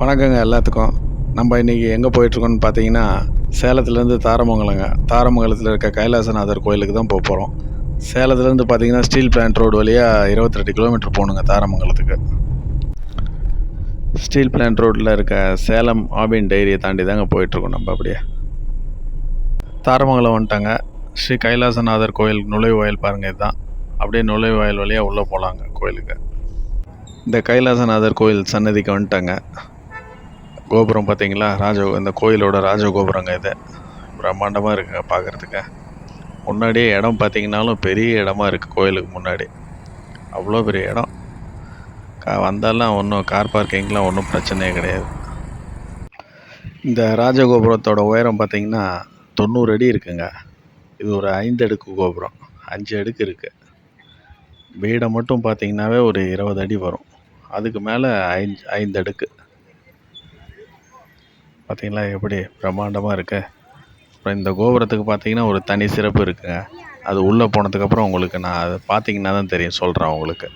வணக்கங்க எல்லாத்துக்கும். நம்ம இன்றைக்கி எங்கே போயிட்டுருக்கோன்னு பார்த்தீங்கன்னா, சேலத்துலேருந்து தாரமங்கலங்க. தாரமங்கலத்தில் இருக்க கைலாசநாதர் கோயிலுக்கு தான் போகிறோம். சேலத்துலேருந்து பார்த்தீங்கன்னா ஸ்டீல் பிளான்ட் ரோடு வழியாக 22 கிலோமீட்டர் போகணுங்க தாரமங்கலத்துக்கு. ஸ்டீல் பிளான்ட் ரோட்டில் இருக்க சேலம் ஆபின் டைரியை தாண்டி தாங்க போயிட்டுருக்கோம். நம்ம அப்படியே தாரமங்கலம் வந்துட்டாங்க. ஸ்ரீ கைலாசநாதர் கோயில் நுழைவாயில் பாருங்கள், இதுதான். அப்படியே நுழைவாயில் வழியாக உள்ளே போகலாங்க கோயிலுக்கு. இந்த கைலாசநாதர் கோயில் சன்னதிக்கு வந்துட்டாங்க. கோபுரம் பார்த்தீங்களா, இந்த கோயிலோட ராஜகோபுரங்க இது. பிரம்மாண்டமாக இருக்குங்க பார்க்குறதுக்கு. முன்னாடியே இடம் பார்த்தீங்கன்னாலும் பெரிய இடமா இருக்குது கோயிலுக்கு முன்னாடி. அவ்வளோ பெரிய இடம். வந்தாலும் ஒன்றும் கார் பார்க்கிங்லாம் ஒன்றும் பிரச்சனையே கிடையாது. இந்த ராஜகோபுரத்தோட உயரம் பார்த்தீங்கன்னா 90 அடி இருக்குங்க. இது ஒரு 5 அடுக்கு கோபுரம், 5 அடுக்கு இருக்குது. வீடை மட்டும் பார்த்தீங்கன்னாவே ஒரு 20 அடி வரும். அதுக்கு மேலே 5 அடுக்கு. பார்த்தீங்களா எப்படி பிரம்மாண்டமாக இருக்குது. அப்புறம் இந்த கோபுரத்துக்கு பார்த்தீங்கன்னா ஒரு தனி சிறப்பு இருக்குங்க. அது உள்ளே போனதுக்கப்புறம் உங்களுக்கு நான் அதை பார்த்தீங்கன்னா தான் தெரியும், சொல்கிறேன் உங்களுக்கு.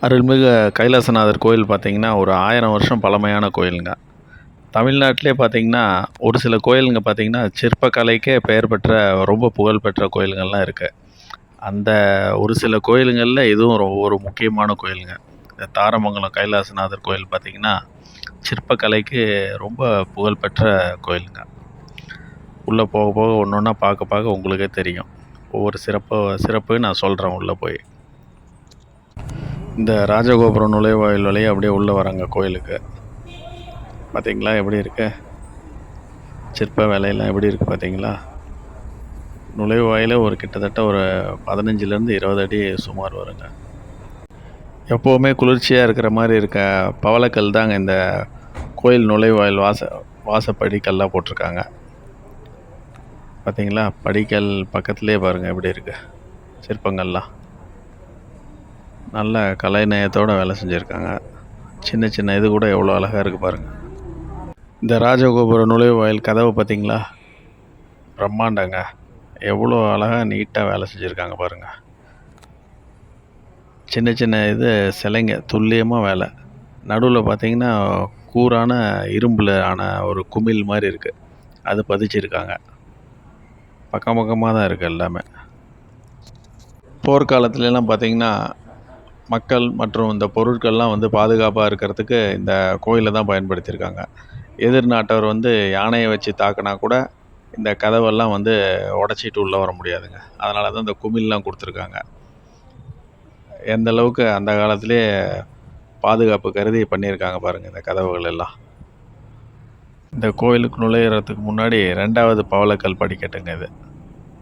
அருள்மிகு கைலாசநாதர் கோயில் பார்த்தீங்கன்னா ஒரு 1000 வருஷம் பழமையான கோயிலுங்க. தமிழ்நாட்டிலே பார்த்தீங்கன்னா ஒரு சில கோயிலுங்க பார்த்தீங்கன்னா சிற்பக்கலைக்கே பெயர் பெற்ற ரொம்ப புகழ்பெற்ற கோயிலுங்கள்லாம் இருக்குது. அந்த ஒரு சில கோயிலுங்களில் இதுவும் ஒரு முக்கியமான கோயிலுங்க. இந்த தாரமங்கலம் கைலாசநாதர் கோயில் பார்த்திங்கன்னா சிற்பக்கலைக்கு ரொம்ப புகழ்பெற்ற கோயிலுங்க. உள்ளே போக போக ஒன்று ஒன்றா பார்க்க உங்களுக்கே தெரியும். ஒவ்வொரு சிறப்பு நான் சொல்கிறேன் உள்ளே போய். இந்த ராஜகோபுரம் நுழைவாயில் வழியாக அப்படியே உள்ளே வராங்க கோயிலுக்கு. பார்த்தீங்களா எப்படி இருக்கு, சிற்ப வேலையெல்லாம் எப்படி இருக்குது பார்த்தீங்களா. நுழைவாயில் ஒரு கிட்டத்தட்ட ஒரு 15லேருந்து 20 அடி சுமார் வருங்க. எப்போவுமே குளிர்ச்சியாக இருக்கிற மாதிரி இருக்க பவளக்கல் தாங்க இந்த கோயில் நுழைவாயில் வாசப்படிக்கல்லாம் போட்டிருக்காங்க. பார்த்தீங்களா, படிக்கல் பக்கத்துலேயே பாருங்கள் எப்படி இருக்குது சிற்பங்கள்லாம். நல்ல கலைநயத்தோடு வேலை செஞ்சுருக்காங்க. சின்ன சின்ன இது கூட எவ்வளோ அழகாக இருக்குது பாருங்கள். இந்த ராஜகோபுர நுழைவாயில் கதவை பார்த்தீங்களா, பிரம்மாண்டங்க. எவ்வளோ அழகாக நீட்டாக வேலை செஞ்சுருக்காங்க பாருங்கள். சின்ன சின்ன இது சிலைங்க, துல்லியமாக வேலை. நடுவில் பார்த்திங்கன்னா கூரான இரும்பில் ஆன ஒரு குமிழ் மாதிரி இருக்குது, அது பதிச்சிருக்காங்க. பக்கமாக தான் இருக்குது எல்லாமே. போர்க்காலத்துலலாம் பார்த்திங்கன்னா மக்கள் மற்றும் இந்த பொருட்கள்லாம் வந்து பாதுகாப்பாக இருக்கிறதுக்கு இந்த கோயிலை தான் பயன்படுத்தியிருக்காங்க. எதிர் நாட்டவர் வந்து யானையை வச்சு தாக்குனா கூட இந்த கதவெல்லாம் வந்து உடச்சிட்டு உள்ளே வர முடியாதுங்க. அதனால தான் இந்த குமிழ்லாம் கொடுத்துருக்காங்க. எந்த அளவுக்கு அந்த காலத்திலே பாதுகாப்பு கருதி பண்ணியிருக்காங்க பாருங்கள் இந்த கதவுகள் எல்லாம். இந்த கோயிலுக்கு நுழையிறதுக்கு முன்னாடி 2வது பவளக்கல் படிக்கட்டுங்க இது.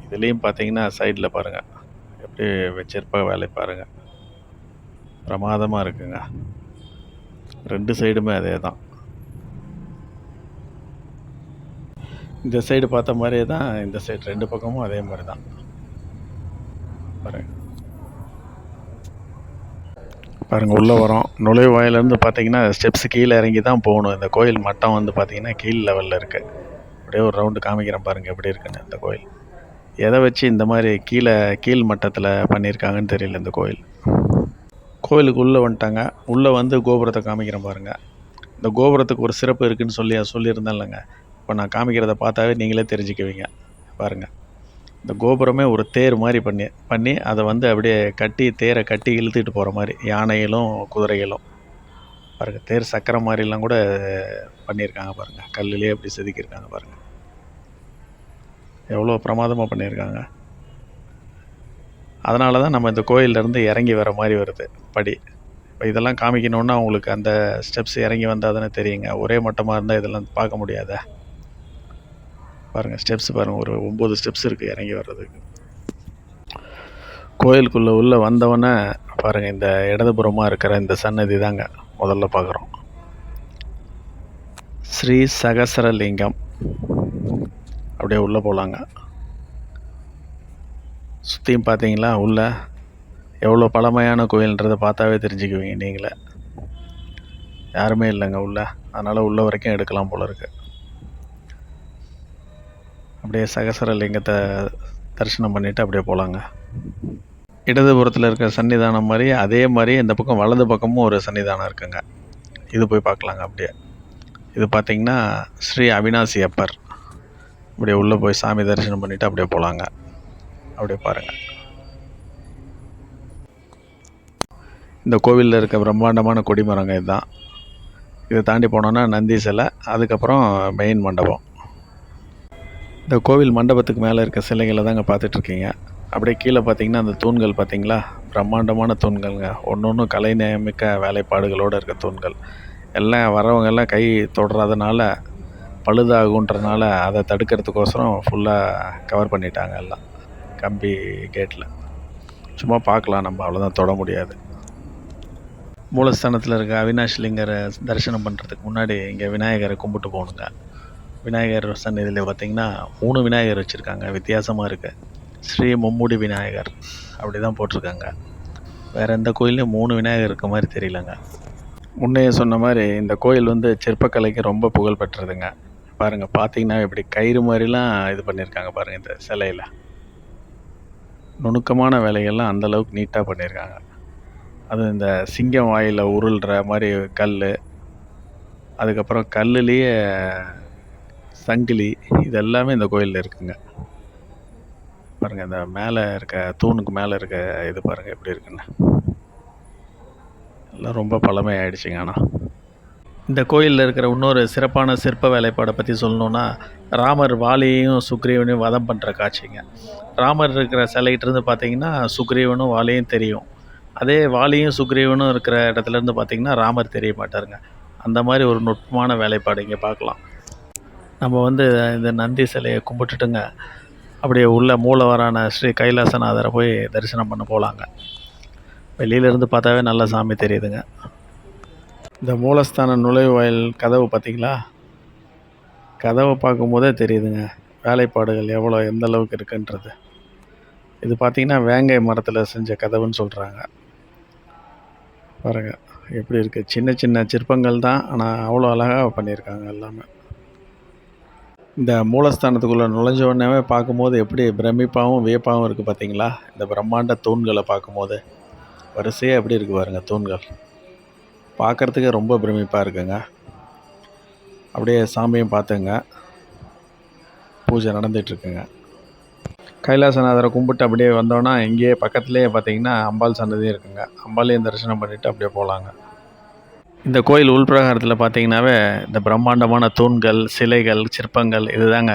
இதுலேயும் பார்த்தீங்கன்னா சைடில் பாருங்கள் எப்படி வச்சிருப்ப வேலை பாருங்கள். பிரமாதமாக இருக்குங்க. 2 சைடுமே அதே தான். இந்த சைடு பார்த்த மாதிரியே தான் இந்த சைடு 2 பக்கமும் அதே மாதிரி தான் பாருங்கள். உள்ளே வரோம். நுழைவாயிலேருந்து பார்த்தீங்கன்னா ஸ்டெப்ஸ் கீழே இறங்கி தான் போகணும். இந்த கோயில் மட்டம் வந்து பார்த்திங்கன்னா கீழ் லெவலில் இருக்குது. அப்படியே ஒரு ரவுண்டு காமிக்கிறேன் பாருங்கள் எப்படி இருக்குன்னு. இந்த கோயில் எதை வச்சு இந்த மாதிரி கீழ் மட்டத்தில் பண்ணியிருக்காங்கன்னு தெரியல இந்த கோயில். கோயிலுக்கு உள்ளே வந்துட்டாங்க. உள்ளே வந்து கோபுரத்தை காமிக்கிறேன் பாருங்கள். இந்த கோபுரத்துக்கு ஒரு சிறப்பு இருக்குதுன்னு சொல்லியிருந்தேன் இல்லைங்க. இப்போ நான் காமிக்கிறத பார்த்தாவே நீங்களே தெரிஞ்சுக்குவீங்க பாருங்கள். இந்த கோபுரமே ஒரு தேர் மாதிரி பண்ணி அதை வந்து அப்படியே தேரை கட்டி இழுத்துட்டு போகிற மாதிரி யானைகளும் குதிரைகளும் பாருங்கள். தேர் சக்கரை மாதிரிலாம் கூட பண்ணியிருக்காங்க பாருங்கள். கல்லுலேயே அப்படி செதுக்கியிருக்காங்க பாருங்கள். எவ்வளோ பிரமாதமாக பண்ணியிருக்காங்க. அதனால தான் நம்ம இந்த கோயிலேருந்து இறங்கி வர மாதிரி வருது படி. இப்போ இதெல்லாம் காமிக்கணுன்னா உங்களுக்கு அந்த ஸ்டெப்ஸ் இறங்கி வந்தால் தானே தெரியுங்க. ஒரே மட்டமாக இருந்தால் இதெல்லாம் பார்க்க முடியாத பாருங்கள். ஸ்டெப்ஸ் பாருங்கள், ஒரு 9 ஸ்டெப்ஸ் இருக்குது இறங்கி வர்றதுக்கு. கோயிலுக்குள்ளே உள்ளே வந்தவொடனே பாருங்கள், இந்த இடதுபுறமாக இருக்கிற இந்த சன்னதி தாங்க முதல்ல பார்க்குறோம். ஸ்ரீ சகசரலிங்கம். அப்படியே உள்ளே போகலாங்க. சுற்றியும் பார்த்தீங்களா உள்ளே எவ்வளோ பழமையான கோயில்ன்றதை பார்த்தாவே தெரிஞ்சுக்குவீங்க நீங்களே. யாருமே இல்லைங்க உள்ளே, அதனால் உள்ள வரைக்கும் எடுக்கலாம் போல இருக்குது. அப்படியே சகசரலிங்கத்தை தரிசனம் பண்ணிவிட்டு அப்படியே போகலாங்க. இடதுபுறத்தில் இருக்கிற சன்னிதானம் மாதிரி அதே மாதிரி இந்த பக்கம் வலது பக்கமும் ஒரு சன்னிதானம் இருக்குங்க. இது போய் பார்க்கலாங்க அப்படியே. இது பார்த்திங்கன்னா ஸ்ரீ அவினாசி அப்பர். அப்படியே உள்ளே போய் சாமி தரிசனம் பண்ணிவிட்டு அப்படியே போகலாங்க. அப்படியே பாருங்கள். இந்த கோவிலில் இருக்க பிரம்மாண்டமான கொடிமரங்க இதுதான். இதை தாண்டி போனோன்னா நந்தி சிலை, அதுக்கப்புறம் மெயின் மண்டபம். இந்த கோவில் மண்டபத்துக்கு மேலே இருக்க சிலைகளை தாங்க பார்த்துட்ருக்கீங்க. அப்படியே கீழே பார்த்தீங்கன்னா அந்த தூண்கள் பார்த்தீங்களா, பிரம்மாண்டமான தூண்கள்ங்க. ஒன்று ஒன்றும் கலை நியமிக்க வேலைப்பாடுகளோடு இருக்க தூண்கள். எல்லாம் வரவங்க எல்லாம் கை தொடுறதுனால பழுதாகுன்றனால அதை தடுக்கிறதுக்கோசரம் ஃபுல்லாக கவர் பண்ணிட்டாங்க எல்லாம் கம்பி கேட்டில். சும்மா பார்க்கலாம் நம்ம, அவ்வளோதான், தொட முடியாது. மூலஸ்தானத்தில் இருக்க அவினாஷ்லிங்கரை தரிசனம் பண்ணுறதுக்கு முன்னாடி இங்கே விநாயகரை கும்பிட்டு போகணுங்க. விநாயகர் சந்நிதியில் பார்த்திங்கன்னா 3 விநாயகர் வச்சுருக்காங்க. வித்தியாசமாக இருக்குது. ஸ்ரீ மும்முடி விநாயகர் அப்படி தான் போட்டிருக்காங்க. வேறு எந்த கோயிலையும் 3 விநாயகர் இருக்க மாதிரி தெரியலங்க. முன்னையே சொன்ன மாதிரி இந்த கோயில் வந்து சிற்பக்கலைக்கு ரொம்ப புகழ் பெற்றதுங்க. பாருங்கள், பார்த்தீங்கன்னா இப்படி கயிறு மாதிரிலாம் இது பண்ணியிருக்காங்க பாருங்கள். இந்த சிலையில் நுணுக்கமான வேலைகள்லாம் அந்தளவுக்கு நீட்டாக பண்ணியிருக்காங்க. அதுவும் இந்த சிங்கம் வாயில் உருள்ற மாதிரி கல், அதுக்கப்புறம் கல்லுலேயே சங்கிலி, இது எல்லாமே இந்த கோயிலில் இருக்குங்க. பாருங்கள், இந்த மேலே இருக்க தூணுக்கு மேலே இருக்க இது பாருங்கள் எப்படி இருக்குன்னு. எல்லாம் ரொம்ப பழமை ஆயிடுச்சுங்க. ஆனால் இந்த கோயிலில் இருக்கிற இன்னொரு சிறப்பான சிற்ப வேலைப்பாடை பற்றி சொல்லணுன்னா, ராமர் வாலியையும் சுக்ரீவனையும் வதம் பண்ணுற காட்சிங்க. ராமர் இருக்கிற சிலைகிட்டேருந்து பார்த்தீங்கன்னா சுக்ரீவனும் வாலியும் தெரியும். அதே வாலியும் சுக்ரீவனும் இருக்கிற இடத்துலேருந்து பார்த்திங்கன்னா ராமர் தெரிய மாட்டாருங்க. அந்த மாதிரி ஒரு நுட்பமான வேலைப்பாடு இங்கே பார்க்கலாம். நம்ம வந்து இந்த நந்தி சிலையை கும்பிட்டுட்டுங்க அப்படியே உள்ள மூலவரான ஸ்ரீ கைலாசநாதரை போய் தரிசனம் பண்ண போகலாங்க. வெளியிலேருந்து பார்த்தாவே நல்ல சாமி தெரியுதுங்க. இந்த மூலஸ்தான நுழைவாயில் கதவு பார்த்திங்களா, கதவை பார்க்கும்போதே தெரியுதுங்க வேலைப்பாடுகள் எவ்வளோ எந்த அளவுக்கு இருக்குன்றது. இது பார்த்திங்கன்னா வேங்கை மரத்தில் செஞ்ச கதவுன்னு சொல்கிறாங்க. பாருங்கள் எப்படி இருக்குது. சின்ன சின்ன சிற்பங்கள் தான், ஆனால் அவ்வளோ அழகாக பண்ணியிருக்காங்க எல்லாமே. இந்த மூலஸ்தானத்துக்குள்ளே நுழைஞ்ச உடனே பார்க்கும்போது எப்படி பிரமிப்பாகவும் வியப்பாகவும் இருக்குது பார்த்தீங்களா. இந்த பிரம்மாண்ட தூண்களை பார்க்கும்போது வரிசையாக எப்படி இருக்குது பாருங்கள். தூண்கள் பார்க்குறதுக்கே ரொம்ப பிரமிப்பாக இருக்குங்க. அப்படியே சாமியும் பார்த்துங்க, பூஜை நடந்துகிட்ருக்குங்க. கைலாசநாதரை கும்பிட்டு அப்படியே வந்தோன்னா இங்கேயே பக்கத்துலேயே பார்த்திங்கன்னா அம்பாள் சன்னதியும் இருக்குங்க. அம்பாளையும் தரிசனம் பண்ணிவிட்டு அப்படியே போகலாங்க. இந்த கோயில் உள்பிரகாரத்தில் பார்த்திங்கனாவே இந்த பிரம்மாண்டமான தூண்கள், சிலைகள், சிற்பங்கள் இதுதாங்க.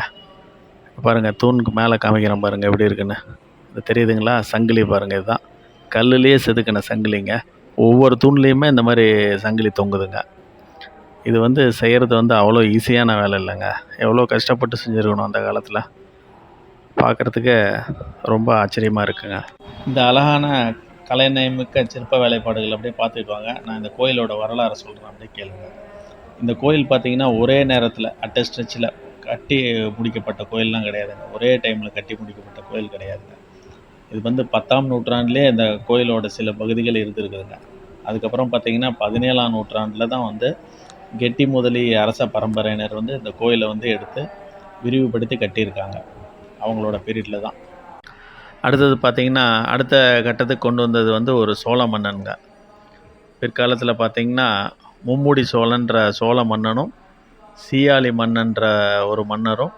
பாருங்கள், தூணுக்கு மேலே காமிக்கிறேன் பாருங்கள் எப்படி இருக்குன்னு. இது தெரியுதுங்களா, சங்கிலி பாருங்கள். இதுதான் கல்லுலேயே செதுக்கின சங்கிலிங்க. ஒவ்வொரு தூண்லேயுமே இந்த மாதிரி சங்கிலி தொங்குதுங்க. இது வந்து செய்கிறது வந்து அவ்வளோ ஈஸியான வேலை இல்லைங்க. எவ்வளோ கஷ்டப்பட்டு செஞ்சுருக்கணும் அந்த காலத்தில். பார்க்குறதுக்கு ரொம்ப ஆச்சரியமாக இருக்குங்க. இந்த அழகான கலைநயமிக்க சிற்ப வேலைப்பாடுகள் அப்படியே பார்த்துட்டு வாங்க. நான் இந்த கோயிலோட வரலாறை சொல்கிறேன், அப்படியே கேளுங்க. இந்த கோயில் பார்த்திங்கன்னா ஒரே நேரத்தில் அட்ட ஸ்ட்ரெச்சில் கட்டி முடிக்கப்பட்ட கோயிலெலாம் கிடையாதுங்க. ஒரே டைமில் கட்டி முடிக்கப்பட்ட கோயில் கிடையாதுங்க. இது வந்து 10ஆம் நூற்றாண்டுலேயே இந்த கோயிலோட சில பகுதிகள் இருந்திருக்குதுங்க. அதுக்கப்புறம் பார்த்திங்கன்னா 17ஆம் நூற்றாண்டில் தான் வந்து கெட்டி முதலி அரச பரம்பரையினர் வந்து இந்த கோயிலை வந்து எடுத்து விரிவுபடுத்தி கட்டியிருக்காங்க. அவங்களோட பீரியடில் தான். அடுத்தது பார்த்திங்கன்னா அடுத்த கட்டத்துக்கு கொண்டு வந்தது வந்து ஒரு சோழ மன்னனுங்க. பிற்காலத்தில் பார்த்திங்கன்னா மும்முடி சோழன்ற சோழ மன்னனும் சீயாழி மன்னன்ற ஒரு மன்னரும்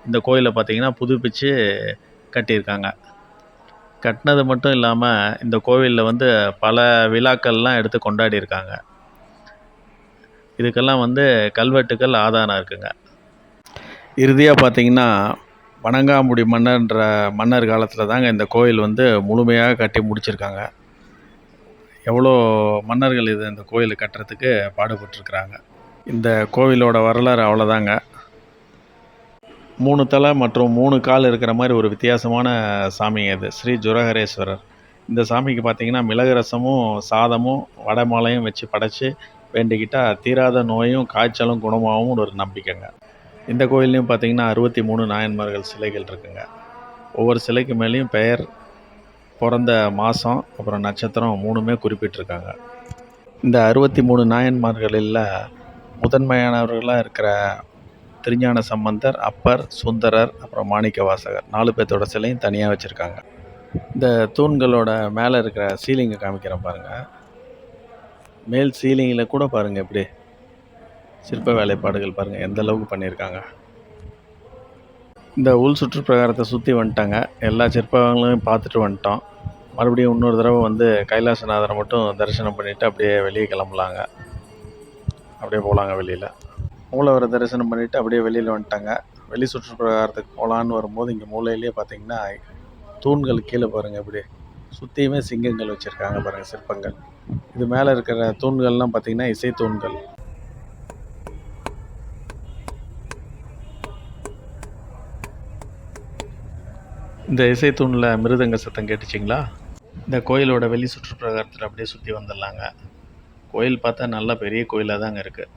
இந்த கோயிலை பார்த்திங்கன்னா புதுப்பித்து கட்டியிருக்காங்க. கட்டினது மட்டும் இல்லாமல் இந்த கோவிலில் வந்து பல விழாக்கள்லாம் எடுத்து கொண்டாடியிருக்காங்க. இதுக்கெல்லாம் வந்து கல்வெட்டுக்கள் ஆதாரம் இருக்குங்க. இறுதியாக பார்த்திங்கன்னா வணங்காமுடி மன்னர்ன்ற மன்னர் காலத்தில் தாங்க இந்த கோயில் வந்து முழுமையாக கட்டி முடிச்சிருக்காங்க. எவ்வளோ மன்னர்கள் இது இந்த கோயிலை கட்டுறதுக்கு பாடுபட்டுருக்குறாங்க. இந்த கோவிலோட வரலாறு அவ்வளோதாங்க. 3 தலை மற்றும் 3 கால் இருக்கிற மாதிரி ஒரு வித்தியாசமான சாமிங்க இது. ஸ்ரீ ஜுரஹரேஸ்வரர். இந்த சாமிக்கு பார்த்திங்கன்னா மிளகு ரசமும் சாதமும் வடை மாலையும் வச்சு படைச்சி வேண்டிக்கிட்டால் தீராத நோயும் காய்ச்சலும் குணமாகவும் ஒரு நம்பிக்கைங்க. இந்த கோயில்லையும் பார்த்திங்கன்னா 63 நாயன்மார்கள் சிலைகள் இருக்குங்க. ஒவ்வொரு சிலைக்கு மேலேயும் பெயர், பிறந்த மாதம், அப்புறம் நட்சத்திரம் 3மே குறிப்பிட்டிருக்காங்க. இந்த 63 நாயன்மார்களில் முதன்மையானவர்களாக இருக்கிற திருஞான சம்பந்தர், அப்பர், சுந்தரர், அப்புறம் மாணிக்க வாசகர் 4 பேர்த்தோட சிலையும் தனியாக வச்சுருக்காங்க. இந்த தூண்களோட மேலே இருக்கிற சீலிங்கை காமிக்கிறேன் பாருங்கள். மேல் சீலிங்கில் கூட பாருங்கள் எப்படி சிற்ப வேலைப்பாடுகள் பாருங்கள் எந்த அளவுக்கு பண்ணியிருக்காங்க. இந்த உள் சுற்றுப்பிரகாரத்தை சுற்றி வந்துட்டாங்க. எல்லா சிற்பங்களையும் பார்த்துட்டு வந்துட்டோம். மறுபடியும் இன்னொரு தடவை வந்து கைலாசநாதரை மட்டும் தரிசனம் பண்ணிவிட்டு அப்படியே வெளியே கிளம்பலாங்க. அப்படியே போகலாங்க வெளியில். மூலவரை தரிசனம் பண்ணிவிட்டு அப்படியே வெளியில் வந்துட்டாங்க. வெளி சுற்றுப்பிரகாரத்துக்கு போகலான்னு வரும்போது இங்கே மூலையிலேயே பார்த்தீங்கன்னா தூண்கள் கீழே பாருங்கள், இப்படி சுற்றியுமே சிங்கங்கள் வச்சுருக்காங்க பாருங்கள், சிற்பங்கள். இது மேலே இருக்கிற தூண்கள்லாம் பார்த்திங்கன்னா இசை தூண்கள். இந்த இசை தூணில் மிருதங்க சத்தம் கேட்டுச்சிங்களா? இந்த கோயிலோட வெளி சுற்றுப்பிரகாரத்தில் அப்படியே சுற்றி வந்துடலாங்க. கோயில் பார்த்தா நல்லா பெரிய கோயிலாக தாங்க இருக்குது.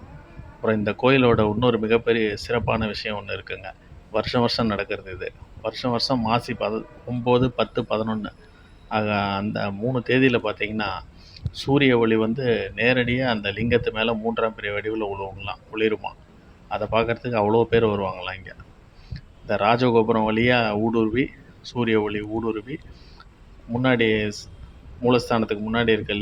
அப்புறம் இந்த கோயிலோட இன்னொரு மிகப்பெரிய சிறப்பான விஷயம் ஒன்று இருக்குங்க. வருஷம் வருஷம் நடக்கிறது இது. வருஷம் வருஷம் மாசி 9, 10, 11 ஆக அந்த 3 தேதியில் பார்த்திங்கன்னா சூரிய ஒளி வந்து நேரடியாக அந்த லிங்கத்து மேலே 3ஆம் பிறை வடிவில் விழுவுங்களாம், ஒளிருமா. அதை பார்க்குறதுக்கு அவ்வளோ பேர் வருவாங்களாம் இங்கே. இந்த ராஜகோபுரம் வழியாக ஊடுருவி சூரிய ஒளி ஊடுருவி முன்னாடி மூலஸ்தானத்துக்கு முன்னாடி இருக்க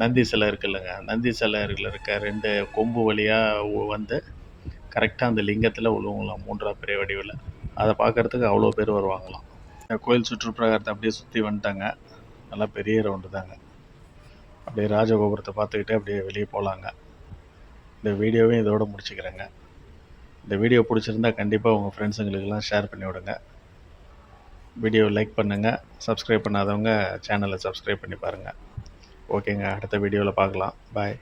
நந்தி சிலை இருக்குல்லங்க, நந்தி சிலையில் இருக்க 2 கொம்பு வழியாக வந்து கரெக்டாக அந்த லிங்கத்தில் விழுவுங்களாம் 3ஆம் பிறை வடிவில். அதை பார்க்குறதுக்கு அவ்வளோ பேர் வருவாங்களாம். இந்த கோயில் சுற்றுப்பிரகாரத்தை அப்படியே சுற்றி வந்துட்டாங்க. நல்லா பெரிய ரவுண்டு தாங்க. அப்படியே ராஜகோபுரத்தை பார்த்துக்கிட்டே அப்படியே வெளியே போகலாங்க. இந்த வீடியோவையும் இதோடு முடிச்சுக்கிறேங்க. இந்த வீடியோ பிடிச்சிருந்தா கண்டிப்பாக உங்கள் ஃப்ரெண்ட்ஸுங்களுக்கெல்லாம் ஷேர் பண்ணி விடுங்க. வீடியோவை லைக் பண்ணுங்கள். சப்ஸ்கிரைப் பண்ணாதவங்க சேனலை சப்ஸ்கிரைப் பண்ணி பாருங்கள். ஓகேங்க, அடுத்த வீடியோவில் பார்க்கலாம். பாய்.